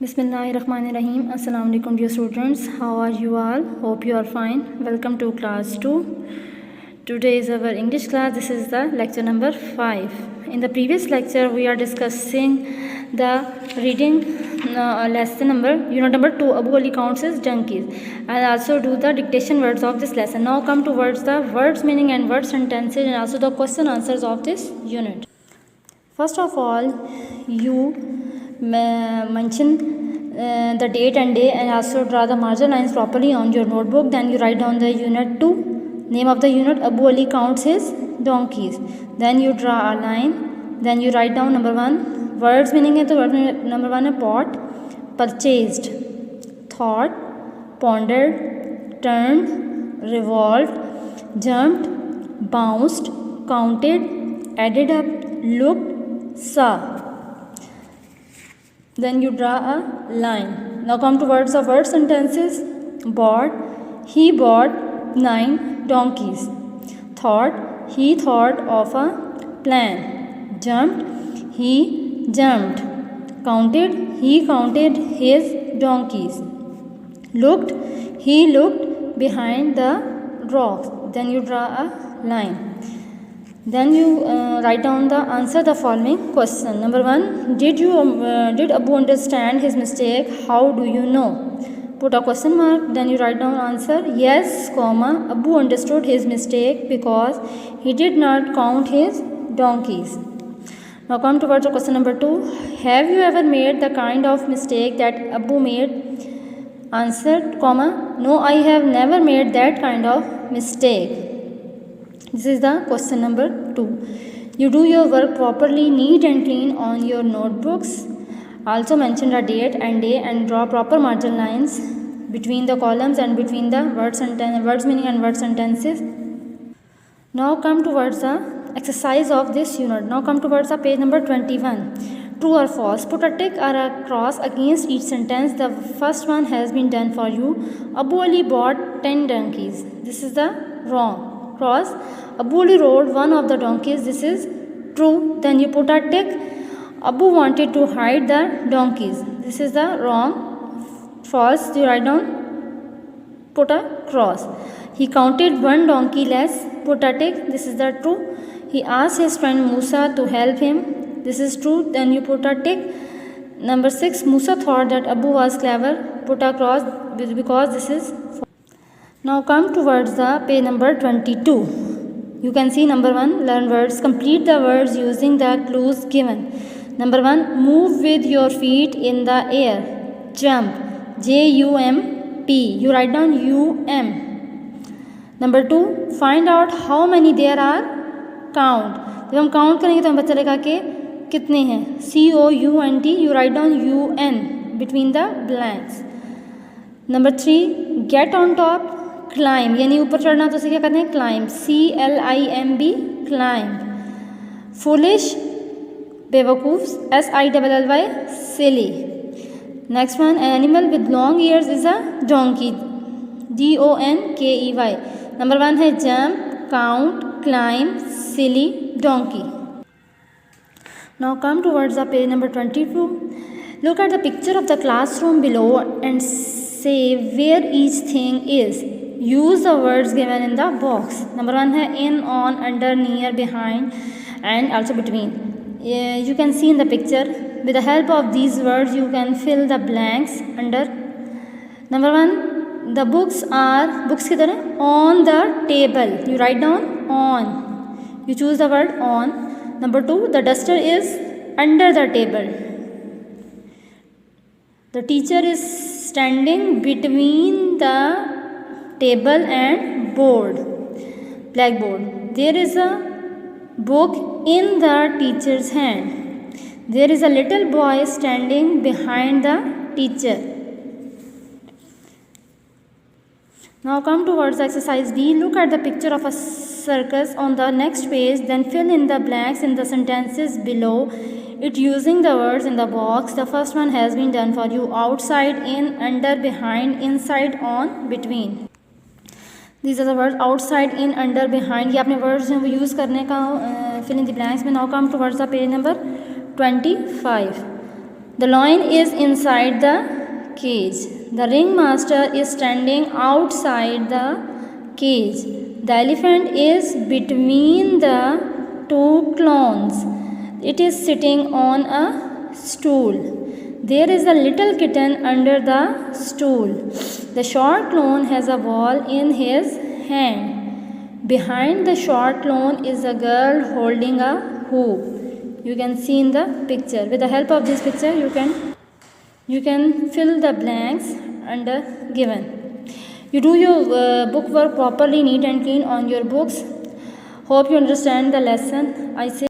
Bismillahirrahmanirrahim. Assalamu alaikum dear students. How are you all? Hope you are fine. Welcome to class 2. Today is our English class. This is the lecture number 5. In the previous lecture we are discussing the reading lesson unit number 2. Abu Ali counts his donkeys. I'll also do the dictation words of this lesson. Now come towards the words meaning and word sentences and also the question answers of this unit. First of all, you mention the date and day and also draw the margin lines properly on your notebook. Then you write down the unit 2, name of the unit, Abu Ali counts his donkeys. Then you draw a line. Then you write down number 1 words meaning है तो word number 1 है bought, purchased, thought, pondered, turned, revolved, jumped, bounced, counted, added up, looked, saw. Then you draw a line. Now come to words of word sentences. Bought, he bought 9 donkeys. Thought, he thought of a plan. Jumped, he jumped. Counted, he counted his donkeys. Looked, he looked behind the rocks. Then you draw a line. Then you write down the answer the following question. Number 1, did Abu understand his mistake? How do you know? Put a question mark. Then you write down answer. Yes, comma, Abu understood his mistake because he did not count his donkeys. Now come towards question number 2. Have you ever made the kind of mistake that Abu made? Answer, comma, no, I have never made that kind of mistake. This is the question number 2. You do your work properly, neat and clean on your notebooks. Also mention the date and day and draw proper margin lines between the columns and between the words meaning and word sentences. Now come towards the exercise of this unit. Now come towards the page number 21. True or false? Put a tick or a cross against each sentence. The first one has been done for you. Abu Ali bought 10 donkeys. This is the wrong. Cross. Abu Ali rode one of the donkeys. This is true. Then you put a tick. Abu wanted to hide the donkeys. This is the wrong. False. You write down. Put a cross. He counted one donkey less. Put a tick. This is the true. He asked his friend Musa to help him. This is true. Then you put a tick. Number 6. Musa thought that Abu was clever. Put a cross because this is false. Now come towards the page number 22. You can see number 1, learn words. Complete the words using the clues given. Number 1, move with your feet in the air. Jump, J-U-M-P. You write down U-M. Number 2, find out how many there are. Count. जब हम count करेंगे तो हमें पता चलेगा कि कितने हैं. C-O-U-N-T. You write down U-N between the blanks. Number 3, get on top. Climb यानी ऊपर चढ़ना तो उसे क्या कहते हैं climb. C-L-I-M-B climb. Foolish बेवकूफ S-I-L-L-Y silly. Next one, an animal with long ears is a donkey. D-O-N-K-E-Y. Number 1 है jump, count, climb, silly, donkey. Now come towards the page number 22. Look at the picture of the classroom below and say where each thing is. Use the words given in the box. Number 1 है in, on, under, near, behind and also between. You can see in the picture. With the help of these words you can fill the blanks under. Number 1, the books किधर है? On the table. You write down on. You choose the word on. Number 2, the duster is under the table. The teacher is standing between the table and board, blackboard. There is a book in the teacher's hand. There is a little boy standing behind the teacher. Now come towards exercise B. Look at the picture of a circus on the next page. Then fill in the blanks in the sentences below it using the words in the box. The first one has been done for you. Outside, in, under, behind, inside, on, between. These are the words outside, in, under, behind. ये आपने words जो use करने का fill in the blanks में. Now come towards the page number 25. The lion is inside the cage. The ringmaster is standing outside the cage. The elephant is between the two clowns. It is sitting on a stool. There is a little kitten under the stool. The short clown has a ball in his hand. Behind the short clown is a girl holding a hoop. You can see in the picture. With the help of this picture, you can fill the blanks under given. You do your book work properly, neat and clean on your books. Hope you understand the lesson. I say